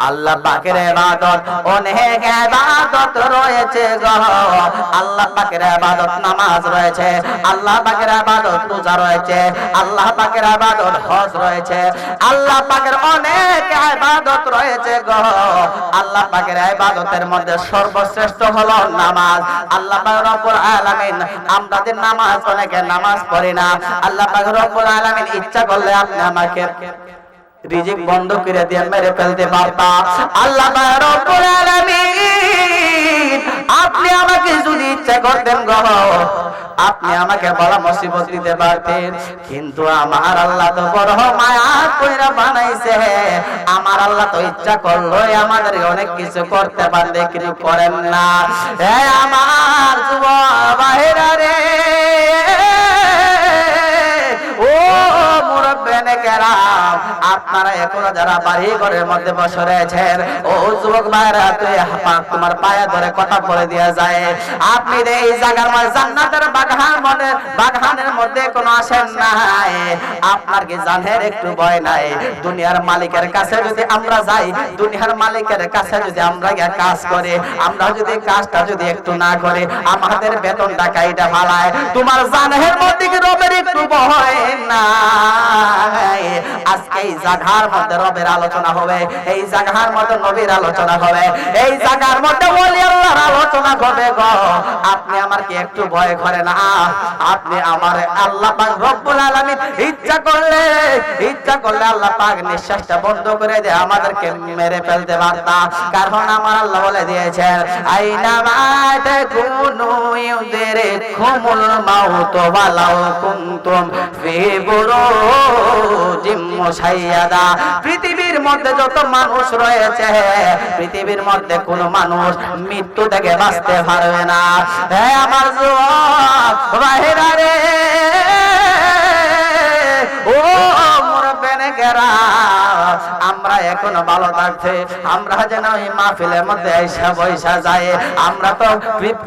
আল্লাহ পাকের ইবাদত অনেক ইবাদত রয়েছে গো। আল্লাহ পাকের ইবাদত নামাজ রয়েছে, আল্লাহ পাকের ইবাদত রোজা রয়েছে, আল্লাহ পাকের ইবাদত হজ রয়েছে, আল্লাহ পাকের অনেক ইবাদত রয়েছে গো। আল্লাহ পাকের ইবাদতের মধ্যে সর্বশ্রেষ্ঠ হলো নামাজ। আল্লাহ পাক রব্বুল আলামিন, আমরা যে নামাজ অনেকে নামাজ পড়ি না, আল্লাহ পাক রব্বুল আলামিন ইচ্ছা করলে আপনি আমাকে রিজিক বন্ধ করে দিয়ে মেরে ফেলতে পারতা। আল্লাহ পাক রব্বুল আলামিন, আপনি আমাকে যদি ইচ্ছা করতেন গো, আপনি আমাকে বড় মুসিবত দিতে পারতেন, কিন্তু আমার আল্লাহ তো বড় মায়া কইরা বানাইছে। আমার আল্লাহ তো ইচ্ছা করলো আমাদের অনেক কিছু করতে পারলে কিন্তু করেন না। হে আমার যুবক ভাইরা রে, ও মুরব্বিয়ানে কেরাম, আপনারা এখনো যারা বাড়ি ঘরের মধ্যে বসে রয়েছেন, ও যুবক ভাইরা, তোমার পায়ে ধরে কথা বলে দিয়ে যায়, আপনি এই জায়গার মধ্যে জান্নাতের বাগানের মধ্যে কোনো আসেন নাই, আপনার কি জানের একটু ভয় নাই? দুনিয়ার মালিকের কাছে যদি আমরা যাই, দুনিয়ার মালিকের কাছে যদি আমরা কাজ করে, আমরা যদি কাজটা যদি একটু না করে আমাদের বেতনটা কাইটা ফালায়, তোমার জানের মধ্যে কি রবের একটু ভয় নাই? আজকে এই জায়গার মধ্যে রবের আলোচনা হবে, এই জায়গার মধ্যে নবীর আলোচনা হবে, এই জায়গার মধ্যে ওলি আল্লাহর আলোচনা হবে গো। আপনি আমার কি একটু ভয় করে না? আপনি আমার আল্লাহ পাক রব্বুল আলামিন ইচ্ছা করলে আল্লাহ পাক নিঃশ্বাসটা বন্ধ করে দিয়ে আমাদেরকে মেরে ফেলতে পারতা। কারণ আমার আল্লাহ বলে দিয়েছেন, আইনা মা তাকুনু ইউদরিকুমুল মাউত ওয়ালাউ কুনতুম ফি বুরুজিম মুশাইয়াদা। পৃথিবীর মধ্যে যত মানুষ রয়েছে, পৃথিবীর মধ্যে কোন মানুষ মৃত্যু থেকে বাঁচতে পারবে না। হে আমার যুবক ভাইরা রে, ও মুরব্বিয়ানে কেরাম, আমরা এখনো ভালো থাকছে, আমরা যেন এই মাহফিলের মধ্যে এসে বৈশা যায়। আমরা তো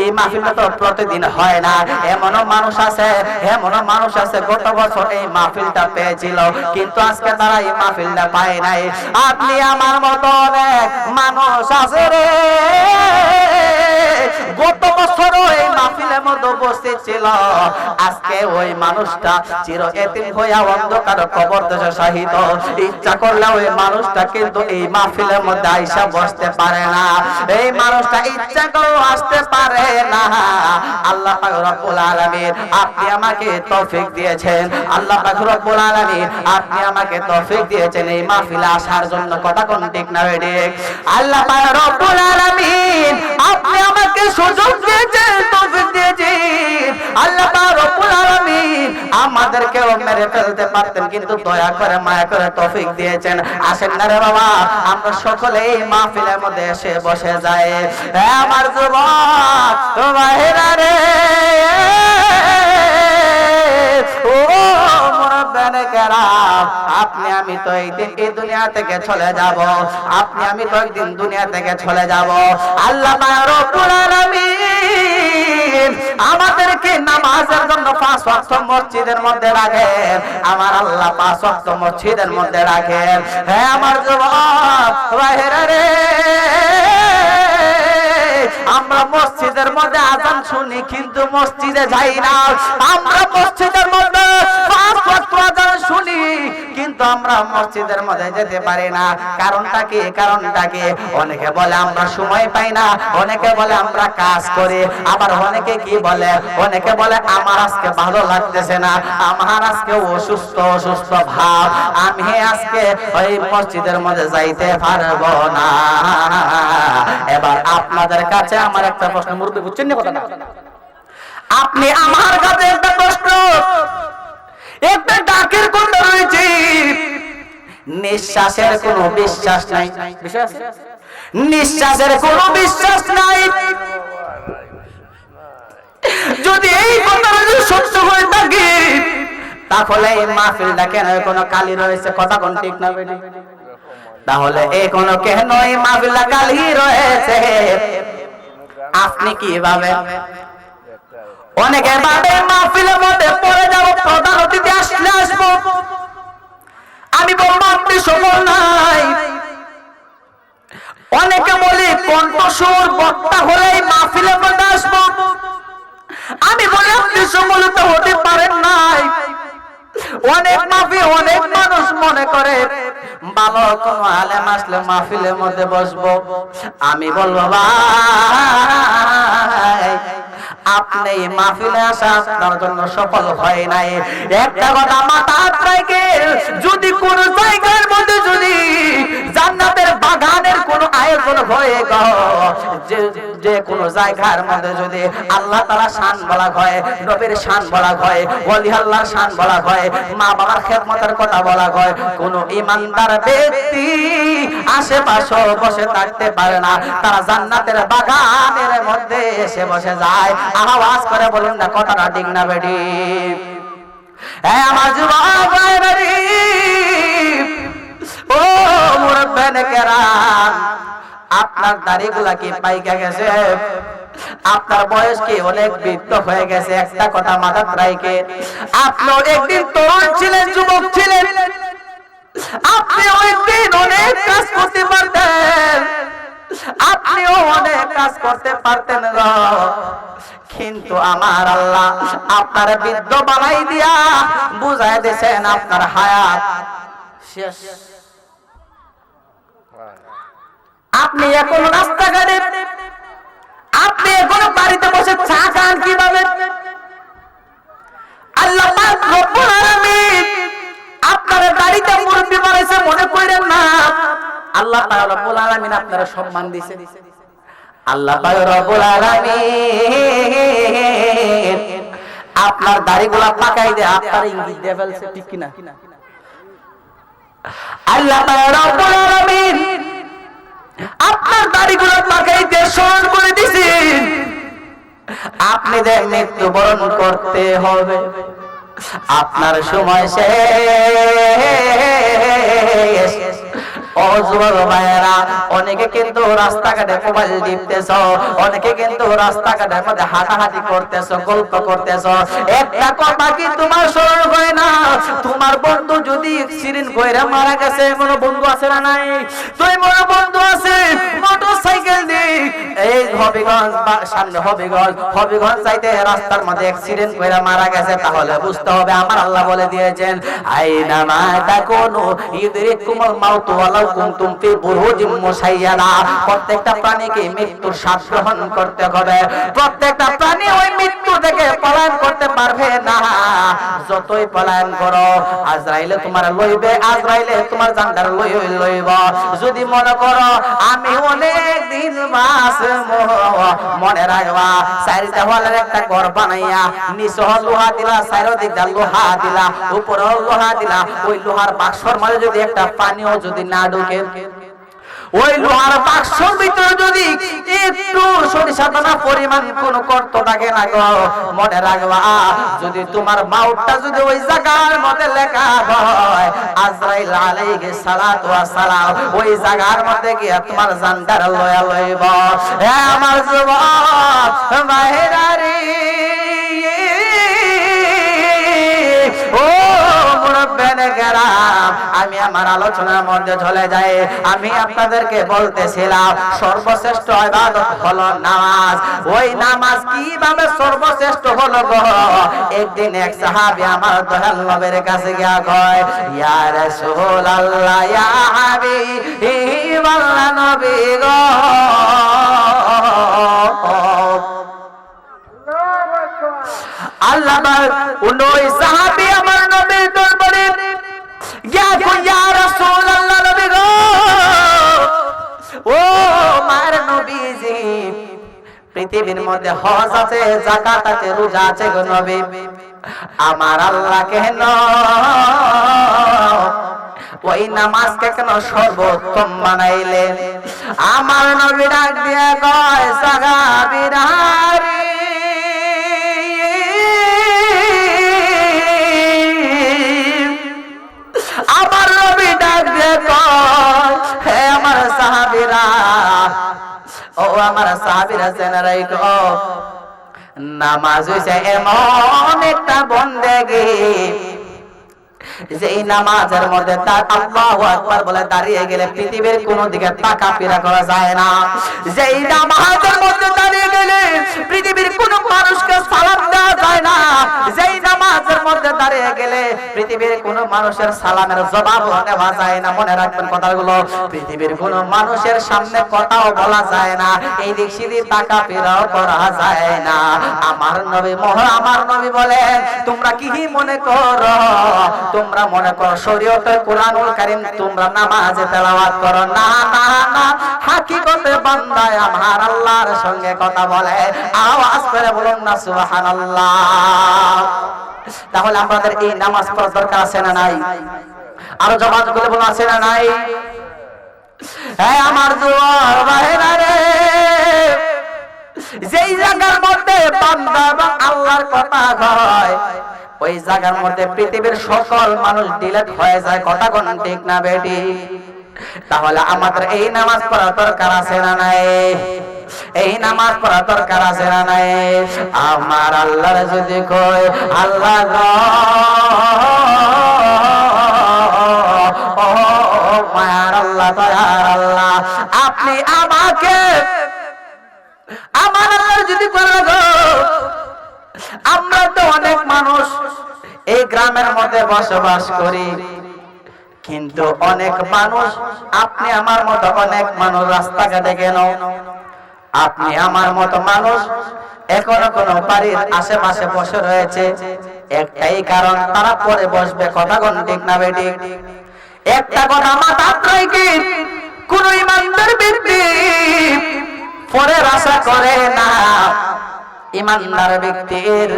এই মাহফিলটা তো প্রতিদিন হয় না। এমনও মানুষ আছে গত বছর এই মাহফিলটা পেয়েছিল, কিন্তু আজকে তারা এই মাহফিলটা পায় নাই। আপনি আমার মতো অনেক মানুষ আছে রে, গত বছরও এই মাহফিলের মধ্যে উপস্থিত ছিল, আজকে ওই মানুষটা চির এতিম হইয়া অন্ধকার কবর দেশে শাহিদ। ইচ্ছা করলে ওই মানুষটা কিন্তু এই মাহফিলের মধ্যে আইসা বসতে পারে না, এই মানুষটা ইচ্ছা করেও আসতে পারে না। আল্লাহ পাক রব্বুল আলামিন, আপনি আমাকে তৌফিক দিয়েছেন, আল্লাহ পাক রব্বুল আলামিন, আপনি আমাকে তৌফিক দিয়েছেন এই মাহফিলে আসার জন্য। কথা কোন ঠিক না ঠিক? আল্লাহ পাক রব্বুল আলামিন, আপনি আমাকে সুযোগ দিয়েছেন, তৌফিক দিয়েছেন। আল্লাহ পাক রব্বুল আলামিন আমাদেরকেও মেরে ফেলতে পারতেন, কিন্তু দয়া করে মায়া করে তৌফিক দিয়েছেন। আসেন না রে বাবা, আমরা সকলে এই মাহফিলের মধ্যে এসে বসে যাই। আমার যুবক ভাইরা রে, ও মুরব্বিয়ানে কেরাম, আপনি আমি তো এই দুনিয়া থেকে চলে যাব, আপনি আমি তো একদিন দুনিয়া থেকে চলে যাব। আল্লাহ পাক রব্বুল আলামিন আমাদেরকে নামাজের জন্য 5 ওয়াক্ত মসজিদের মধ্যে রাখেন। আমার আল্লাহ 5 ওয়াক্ত মসজিদের মধ্যে রাখেন। হ্যাঁ আমার যুবক ভাইরা রে, আমরা মসজিদের মধ্যে আযান শুনি কিন্তু মসজিদে যাই না। আমরা মসজিদের মধ্যে 5 ওয়াক্ত আযান শুনি কিন্তু আমরা মসজিদের মধ্যে যেতে পারি না। কারণটা কি? অনেকে বলে আমরা সময় পাই না, অনেকে বলে আমরা কাজ করি, আবার অনেকে কি বলে, অনেকে বলে আমার আজকে ভালো লাগতেছে না, আমার আজকে অসুস্থ ভাব, আমি আজকে ওই মসজিদের মধ্যে যাইতে পারবো না। এবার আপনাদের কাছে আমার একটা প্রশ্ন, মুরব্বি বুঝছেন না কথাটা? আপনি আমার কাছে একটা প্রশ্ন, একটা ডাকের কথা রয়েছে, নিঃশ্বাসের কোনো বিশ্বাস নাই, নিঃশ্বাসের কোনো বিশ্বাস নাই। যদি এই কথাটা যদি সত্য হয়ে থাকে, তাহলে এই মাহফিলটা কেন কোনো কালি রয়েছে? কথা কোন ঠিক না বেটি? তাহলে এই কোন কেন এই মাহফিলটা কালি রয়েছে? আপনি কি ভাবেন? অনেকে ভাবে মাহফিলের মধ্যে পড়ে যাব, প্রধান অতিথি আসলে আসবো। আমি বলবো আপনি সফল নাই, অনেকে বলি কণ্ঠস্বর বক্তা হলেই মাহফিলের মধ্যে আসবো। আমি বলি আপনি সম্মিলিত হতে পারেন নাই। অনেক মাহফিল, অনেক মানুষ মনে করে ভালো কোন আলেম আসলে মাহফিলের মধ্যে বসবো। আমি বলবো ভাই, আপনি এই মাহফিলে আসা আপনার জন্য সফল হয় নাই। একটা কথা মাথায় রাখেন, যদি কোন জায়গার মধ্যে যদি জান্নাতের বাগানের কোন আয়োজন হয়ে গো, যে কোন জায়গার মধ্যে যদি আল্লাহ তাআলা শান বলা হয়, নবীর শান বলা হয়, ওলি আল্লাহর শান বলা হয়, মা বাবার খেদমতের কথা বলা হয়, কোন ইমানদার ব্যক্তি আশেপাশে বসে থাকতে পারে না, তারা জান্নাতের বাগানের মধ্যে এসে বসে যায়। আওয়াজ করে বলুন না কথাটা ঠিক না বেটি? হ্যাঁ আমার যুবক ভাইরা, ও মুরব্বিয়ানে কেরাম, আপনার দাড়িগুলা কি পাইকা গেছে? আপনার বয়স কি অনেক বৃদ্ধ হয়ে গেছে? একটা কথা মাথায় রাখেন, আপনি একদিন তরুণ ছিলেন, যুবক ছিলেন, আপনি একদিন অনেক কাজ করতে পারতেন, আপনিও অনেক কাজ করতে পারতেন গো, কিন্তু আমার আল্লাহ আপনার বৃদ্ধ বানাই দিয়া বুঝাই দিয়েছেন আপনার হায়াত শেষ। আপনি এখন রাস্তাঘাটে, আপনি এখন বাড়িতে বসে চা খান কিভাবে? আল্লাহ পাক রব্বুল আলামিন আপনার বাড়িতে মুরব্বি বানাইছে মনে করেন না। আল্লাহ পাক রব্বুল আলামিন আপনার সম্মান দিয়েছে। আল্লাহ পাক রব্বুল আলামিন আপনার দাড়িগুলা পাকাই দিয়ে আপনার ইঙ্গিত দিয়ে ফেলছে, ঠিক কিনা? আল্লাহ পাক রব্বুল আলামিন আপনার দাড়িগুলো পাকাইতে স্মরণ করে দিয়েছেন আপনি যে মৃত্যুবরণ করতে হবে, আপনার সময় শেষ। ও যুবক ভাইয়েরা, অনেকে কিন্তু রাস্তাঘাটে মোবাইল টিপতেছ, অনেকে কিন্তু রাস্তাঘাটের মধ্যে হাঁটাহাঁটি করতেছ, গল্প করতেছ, একটা কথা কি তোমার স্মরণ হয় না? তোমার বন্ধু যদি সিরিন কইরা মারা গেছে, এমন বন্ধু আছে না নাই? তুই মন বন্ধু আছে মোটরসাইকেল দিয়ে এই হবিগঞ্জ সামনে হবিগঞ্জ যাইতে রাস্তার মধ্যে অ্যাক্সিডেন্ট কইরা মারা গেছে, তাহলে বুঝতে হবে আমার আল্লাহ বলে দিয়েছেন আইনা মা তাকুনু ইদরিকুমুল মাউত ওয়ালাউ কুনতুম ফি বুরুজিম মুসাইয়াদা। প্রত্যেকটা প্রাণীকে মৃত্যুর শ্বাস গ্রহণ করতে হবে। প্রত্যেকটা প্রাণী ওই মৃত্যু থেকে পলায়ন করতে পারবে না। যতই পলায়ন করো, আজরাইলে তোমার লইবে, আজরাইলে তোমার জানদার লইব। যদি মনে করো আমি অনেক দিন বাঁচবো, মনে রাখবা চারিটা হলের একটা ঘর বানাইয়া নিচে লোহা দিলা, চারিদিক দিয়ে লোহা দিলা, উপরে লোহা দিলা, ওই লোহার বাক্সর মাঝে যদি একটা পানিও যদি না ঢোকে, ওই লোহার বাক্সর ভিতরে যদি একটু সরিষা দানা পরিমাণ কোন কর্ত থাকে না গো, মনে রাখবা যদি তোমার মাউতটা যদি ওই জায়গার মধ্যে লেখা হয় আজরাইল আলাইহিস সালাতু ওয়াস সালাম, ওই জায়গার মধ্যে গিয়া তোমার জানদার লয়া লইব। হে আমার যুবক ভাইরা রে, ও মুরব্বিয়ানে কেরাম, আমি আমার আলোচনার মধ্যে চলে যাই। আমি আপনাদেরকে বলতেছিলাম সর্বশ্রেষ্ঠ ইবাদত হলো নামাজ। ওই নামাজ কিভাবে সর্বশ্রেষ্ঠ হলো গো? একদিন এক সাহাবী আমার দয়াল নবীর কাছে গিয়া কয়, ইয়া রাসূলুল্লাহ, ইয়া হাবিবাল্লাহ নবী গো, আল্লাহ ওই সাহাবী আমার নবীর দরবারে ইয়া রাসূলুল্লাহ নবী গো, ও মার নবীজি, পৃথিবীর মধ্যে হজ আছে, যাকাত আছে, রোজা আছে গো নবী, আমার আল্লাহ কেন ওই নামাজকে কেন সর্বোত্তম বানাইলেন? আমার নবী ডাক দিয়ে কয়, সাহাবীরা রে, আমার নবী ডাক দিয়ে কয়, হে আমার সাহাবীরা, ও আমার সাহাবীরা জেনে রাখো, নামাজ হইছে এমন একটা বন্দেগী যেই নামাজের মধ্যে তার আল্লাহু আকবার বলে দাঁড়িয়ে গেলে পৃথিবীর কোনো দিকে তাকাপিরা করা যায় না, যেই নামাজের মধ্যে দাঁড়িয়ে গেলে পৃথিবীর কোনো মানুষকে সালাম দেওয়া যায় না, যেই নামাজের মধ্যে দাঁড়িয়ে গেলে পৃথিবীর কোনো মানুষের সালামের জবাব দেওয়া যায় না। মনে রাখবেন কথাগুলো, পৃথিবীর কোনো মানুষের সামনে কথাও বলা যায় না, এই দিক সেদিক তাকাপিরাও করা যায় না। আমার নবী বলেন, তোমরা কি মনে করো? তোমরা মনে করো শরীয়তের কোরআনুল কারীম তোমরা নামাজে তেলাওয়াত করো? না না না, হাকিকতে বান্দায় আমার আল্লাহর সঙ্গে কথা বলে। আওয়াজ করে বলুন না সুবহানাল্লাহ। তাহলে আমাদের এই নামাজ পড়ার দরকার আছে না নাই? আরো জবাব করে বলুন, আছে না নাই? হ্যাঁ আমার জোয়ার ভাইরা রে, যেই জায়গার মধ্যে বান্দা এবং আল্লাহর কথা হয় ওই জায়গার মধ্যে পৃথিবীর সকল মানুষ ডিলেট হয়ে যায়। কথা কোন ঠিক না বেটি? তাহলে আমাদের এই নামাজ পড়া দরকার আছে না নাই? এই নামাজ পড়া দরকার আছে না নাই? আমার আল্লাহর যদি কই আল্লাহ গো ও মায়ার আল্লাহ দয়ার আল্লাহ, আপনি আমাকে আমার আল্লাহর যদি করে গো, আমরা তো অনেক মানুষ এই গ্রামের মধ্যে বসবাস করি, কিন্তু অনেক মানুষ আপনি আমার মতো অনেক মানুষ রাস্তাঘাটে কেন, আপনি আমার মতো মানুষ এখনো কোন বাড়ির আশেপাশে বসে রয়েছে। একটাই কারণ, তারা পরে বসবে। কথা কোন ঠিক না বেটি? একটা কথা মাথায় রাখি, কোন ইমানদার ব্যক্তি পরের আশা করে না। ইমানদার ব্যক্তির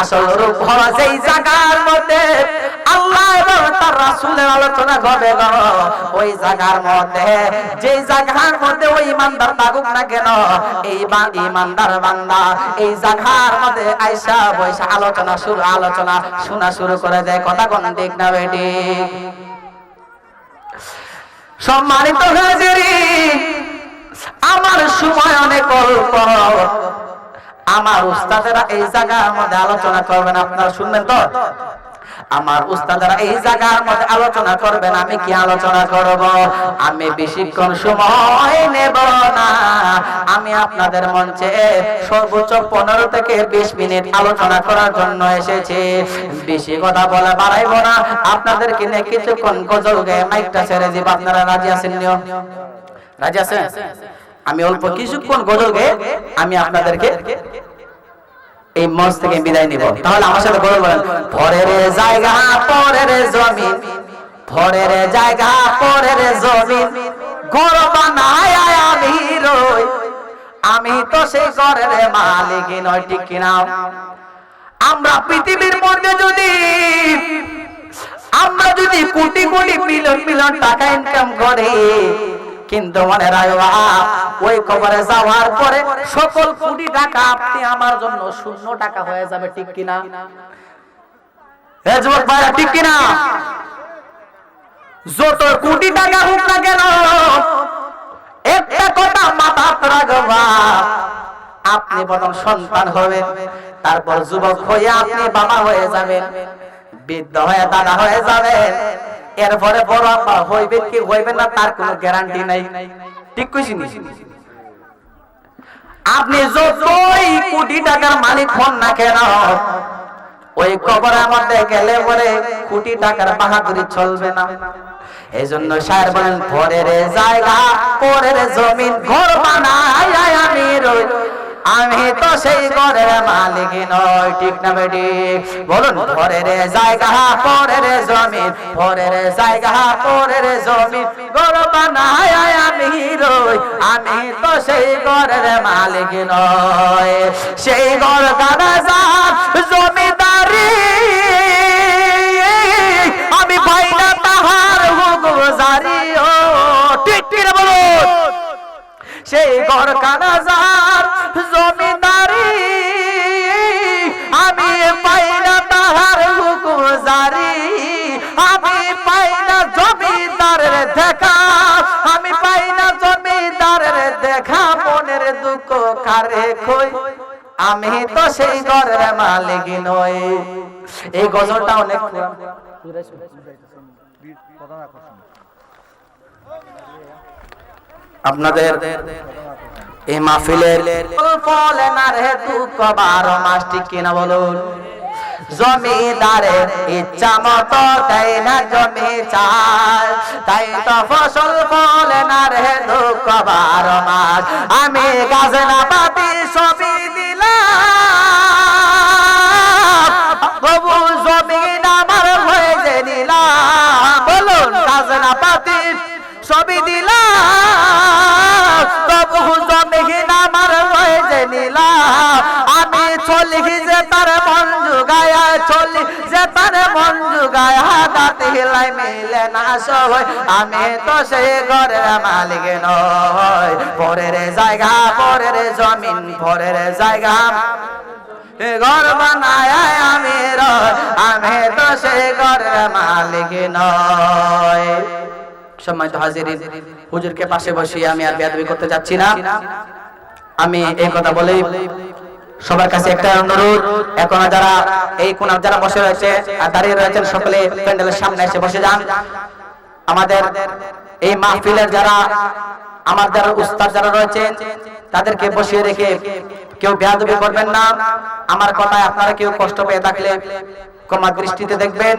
আসল রূপ হওয়া যেই জায়গার মধ্যে আল্লাহ এবং তার রাসূলের আলোচনা হবে গো, ওই জায়গার মধ্যে যেই জায়গার মধ্যে ওই ইমানদার থাকুক না কেন, এই ইমানদার বান্দা এই জায়গার মধ্যে আয়েশা বৈশা আলোচনা শোনা শুরু করে দেয়। কথা কোন ঠিক না বেটি? সম্মানিত হাজিরিন, আমার সময় অনেক অল্প, আমার উস্তাদেরা এই জায়গার মধ্যে আলোচনা করবেন, আপনারা শুনবেন তো? আমার উস্তাদেরা এই জায়গার মধ্যে আলোচনা করবেন, আমি কি আলোচনা করব? আমি বেশিক্ষণ সময় নেব না, আমি আপনাদের মঞ্চে সর্বোচ্চ 15 থেকে 20 মিনিট আলোচনা করার জন্য এসেছি। বেশি কথা বলা বাড়াইব না, আপনাদেরকে নিয়ে কিছুক্ষণ গজল গেয়ে মাইকটা ছেড়ে দিব। আপনারা রাজি আছেন? রাজি আছেন? আমি অল্প কিছুক্ষণ গজল গেয়ে আমি আপনাদেরকে এই মঞ্চ থেকে বিদায় নিব। তাহলে আমার সাথে গজল বলেন, পরের জায়গা পরের জমিন, পরের জায়গা পরের জমিন, ঘর বানায় আমি রই, আমি তো সেই ঘরের মালিক নয়। ঠিক কিনা? আমরা পৃথিবীর মধ্যে আমরা যদি কোটি কোটি মিলিয়ন টাকা ইনকাম করি, কিন্তু মনে রাখবা ওই কবরে যাওয়ার পরে সকল কোটি টাকা আপনি আমার জন্য 0 টাকা হয়ে যাবে। ঠিক কিনা? যুবক ভাইরা ঠিক কিনা? যত কোটি টাকা হোক না কেন, একটা কথা মাথায় রাখবা, আপনি প্রথম সন্তান হবেন, তারপর যুবক হয়ে আপনি বাবা হয়ে যাবেন, বৃদ্ধ হয়ে দাদা হয়ে যাবেন, এরপরে বড় আব্বা হইবেন কি হইবেন না তার কোনো গ্যারান্টি নাই। ঠিক কইছি? আপনি যতই কোটি টাকার মালিক হন না কেন, ওই কবরের মধ্যে গেলে পরে কোটি টাকার বাহাদুরি চলবে না। এই জন্য শায়ের বলেন, পরের জায়গা পরের জমিন, ঘর বানায় আমি রই, আমি তো সেই ঘরের মালিক নয়। ঠিক না বেটি? বলুন, পরের জায়গা পরের জমিন, পরের জায়গা পরের জমিন, ঘর বানায় আমি রই, আমি তো সেই ঘরের মালিক নয়। সেই ঘর গানা যার জমিদারি, আমি পাই না তাহার হুকুম জারি। ও ঠিক ঠিক বলুন, সেই ঘর কানা যার জমিদারি, আমি পাই না তাহার হুকুম জারি, আমি পাই না জমিদারের দেখা, আমি পাই না জমিদারের দেখা, মনের দুঃখ কারে কই, আমি তো সেই ঘরের মালিক নই। এই গজলটা অনেক আপনাদের এই মাহফিলের ফলে না রে দুঃখ 12 মাস, ঠিক কিনা বলুন? জমিদারের ইচ্ছা মতো দেয় না জমি চাল, তাই তো ফসল ফলে না রে দুঃখ 12 মাস। আমি গাছনা পাতি সবই দিলাম, তবু জমিন আমার হয়ে যে নিলাম। বলুন, গাছনা পাতি সবই দিলাম, তবু জমিন আমার হয়ে যে নিলাম। আমি চলি যে তার মন জুগায়া, চলি যে তার মন জুগায়া, দাঁতে হিলাই মিলে না সবাই। আমি তো সেই ঘরের মালিক নয়, পরের জায়গা পরের জমিন পরের জায়গা ঘর বানায় আমি রয়, আমি তো সেই ঘরের মালিক নয়। সম্মানিত হাজিরিন, হুজুরকে পাশে বসিয়ে আমি আর বেয়াদবি করতে যাচ্ছি না। আমি এই কথা বলেই সবার কাছে একটা অনুরোধ, এখন যারা এই কোণার যারা বসে রয়েছে আর দাঁড়িয়ে রয়েছেন, সকলে প্যান্ডেলের সামনে এসে বসে যান। আমাদের এই মাহফিলের যারা আমার যারা উস্তাদ যারা রয়েছেন, তাদেরকে বসিয়ে রেখে কেউ বেয়াদবি করবেন না। আমার কথায় আপনারা কেউ কষ্ট পেয়ে থাকলে ক্ষমা দৃষ্টিতে দেখবেন।